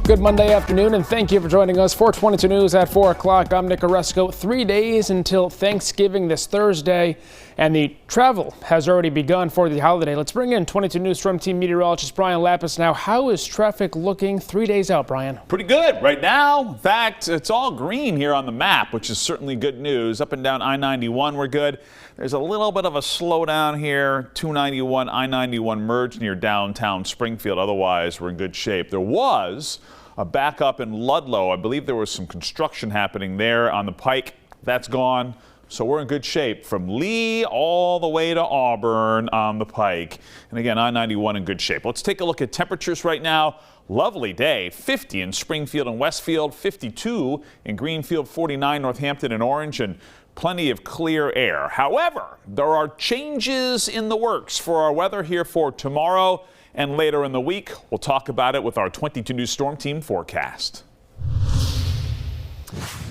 Good Monday afternoon, and thank you for joining us for 22 News at 4 o'clock. I'm Nick Oresco. 3 days until Thanksgiving this Thursday, and the travel has already begun for the holiday. Let's bring in 22 News Storm Team meteorologist Brian Lapis now. How is traffic looking 3 days out, Brian? Pretty good right now. In fact, it's all green here on the map, which is certainly good news. Up and down I-91, we're good. There's a little bit of a slowdown here. 291, I-91 merge near downtown Springfield. Otherwise, we're in good shape. There was a backup in Ludlow. I believe there was some construction happening there on the Pike. That's gone. So we're in good shape from Lee all the way to Auburn on the Pike. And again, I-91 in good shape. Let's take a look at temperatures right now. Lovely day. 50 in Springfield and Westfield, 52 in Greenfield, 49 Northampton and Orange, and plenty of clear air. However, there are changes in the works for our weather here for tomorrow and later in the week. We'll talk about it with our 22 News Storm Team forecast.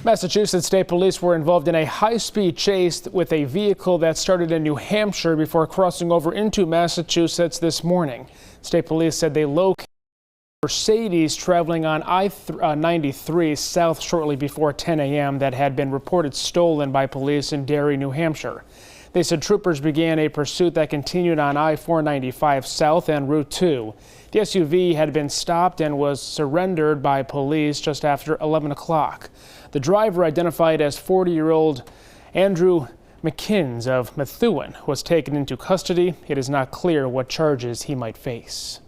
Massachusetts State Police were involved in a high-speed chase with a vehicle that started in New Hampshire before crossing over into Massachusetts this morning. State Police said they located a Mercedes traveling on I-93 south shortly before 10 a.m. that had been reported stolen by police in Derry, New Hampshire. They said troopers began a pursuit that continued on I-495 south and Route 2. The SUV had been stopped and was surrendered by police just after 11 o'clock. The driver, identified as 40-year-old Andrew McKins of Methuen, was taken into custody. It is not clear what charges he might face.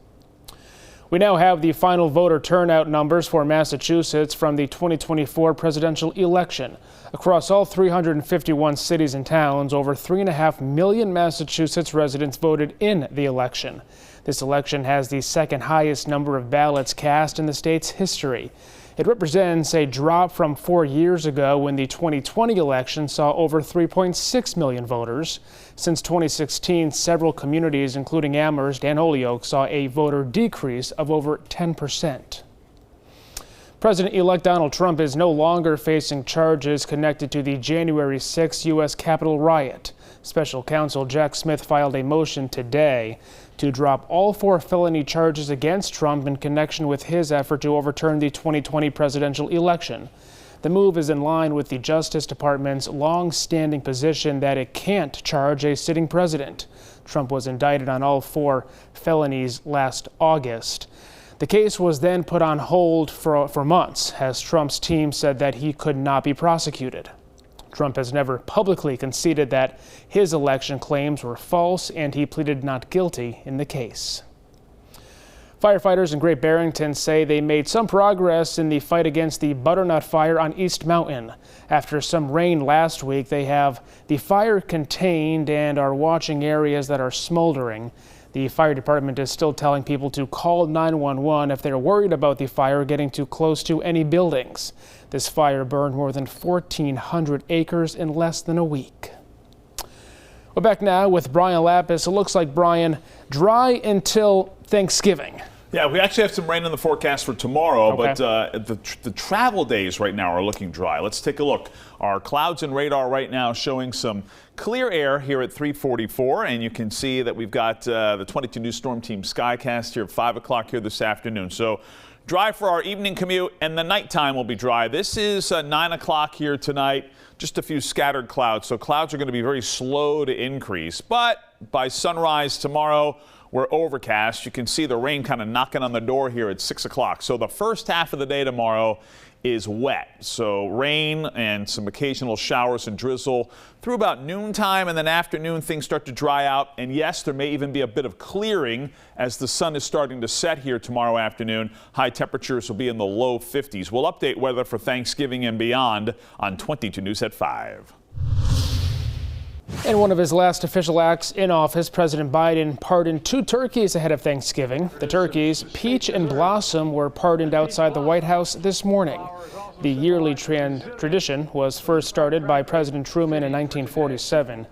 We now have the final voter turnout numbers for Massachusetts from the 2024 presidential election. Across all 351 cities and towns, over 3.5 million Massachusetts residents voted in the election. This election has the second highest number of ballots cast in the state's history. It represents a drop from 4 years ago when the 2020 election saw over 3.6 million voters. Since 2016, several communities, including Amherst and Holyoke, saw a voter decrease of over 10%. President-elect Donald Trump is no longer facing charges connected to the January 6 U.S. Capitol riot. Special counsel Jack Smith filed a motion today to drop all 4 felony charges against Trump in connection with his effort to overturn the 2020 presidential election. The move is in line with the Justice Department's long-standing position that it can't charge a sitting president. Trump was indicted on all 4 felonies last August. The case was then put on hold for months as Trump's team said that he could not be prosecuted. Trump has never publicly conceded that his election claims were false, and he pleaded not guilty in the case. Firefighters in Great Barrington say they made some progress in the fight against the butternut fire on East Mountain. After some rain last week, they have the fire contained and are watching areas that are smoldering. The fire department is still telling people to call 911 if they're worried about the fire getting too close to any buildings. This fire burned more than 1,400 acres in less than a week. We're back now with Brian Lapis. It looks like, Brian, dry until Thanksgiving. Yeah, we actually have some rain in the forecast for tomorrow, okay. But the travel days right now are looking dry. Let's take a look. Our clouds and radar right now showing some clear air here at 3:44, and you can see that we've got the 22 News Storm Team Skycast here at 5 o'clock here this afternoon. So dry for our evening commute, and the nighttime will be dry. This is 9 o'clock here tonight. Just a few scattered clouds, so clouds are going to be very slow to increase. But by sunrise tomorrow, we're overcast. You can see the rain kind of knocking on the door here at 6 o'clock. So the first half of the day tomorrow is wet. So rain and some occasional showers and drizzle through about noontime, and then afternoon things start to dry out. And yes, there may even be a bit of clearing as the sun is starting to set here tomorrow afternoon. High temperatures will be in the low 50s. We'll update weather for Thanksgiving and beyond on 22 News at 5. In one of his last official acts in office, President Biden pardoned 2 turkeys ahead of Thanksgiving. The turkeys, Peach and Blossom, were pardoned outside the White House this morning. The yearly tradition was first started by President Truman in 1947.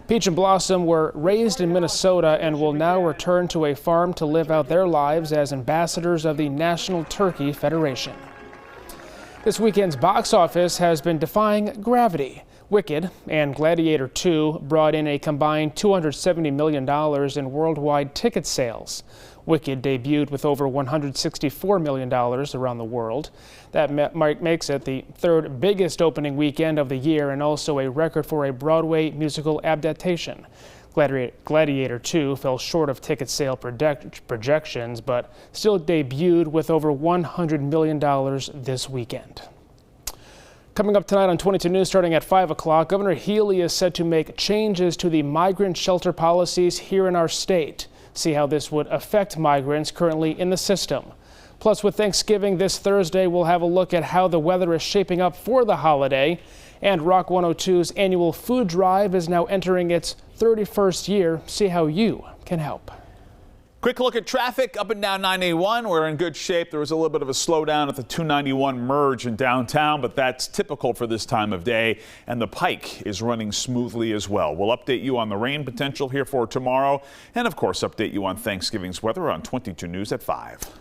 Peach and Blossom were raised in Minnesota and will now return to a farm to live out their lives as ambassadors of the National Turkey Federation. This weekend's box office has been defying gravity. Wicked and Gladiator 2 brought in a combined $270 million in worldwide ticket sales. Wicked debuted with over $164 million around the world. That makes it the third biggest opening weekend of the year and also a record for a Broadway musical adaptation. Gladiator 2 fell short of ticket sale projections, but still debuted with over $100 million this weekend. Coming up tonight on 22 News starting at 5 o'clock, Governor Healy is set to make changes to the migrant shelter policies here in our state. See how this would affect migrants currently in the system. Plus, with Thanksgiving this Thursday, we'll have a look at how the weather is shaping up for the holiday. And Rock 102's annual food drive is now entering its 31st year. See how you can help. Quick look at traffic up and down 981. We're in good shape. There was a little bit of a slowdown at the 291 merge in downtown, but that's typical for this time of day. And the Pike is running smoothly as well. We'll update you on the rain potential here for tomorrow. And of course, update you on Thanksgiving's weather on 22 News at 5.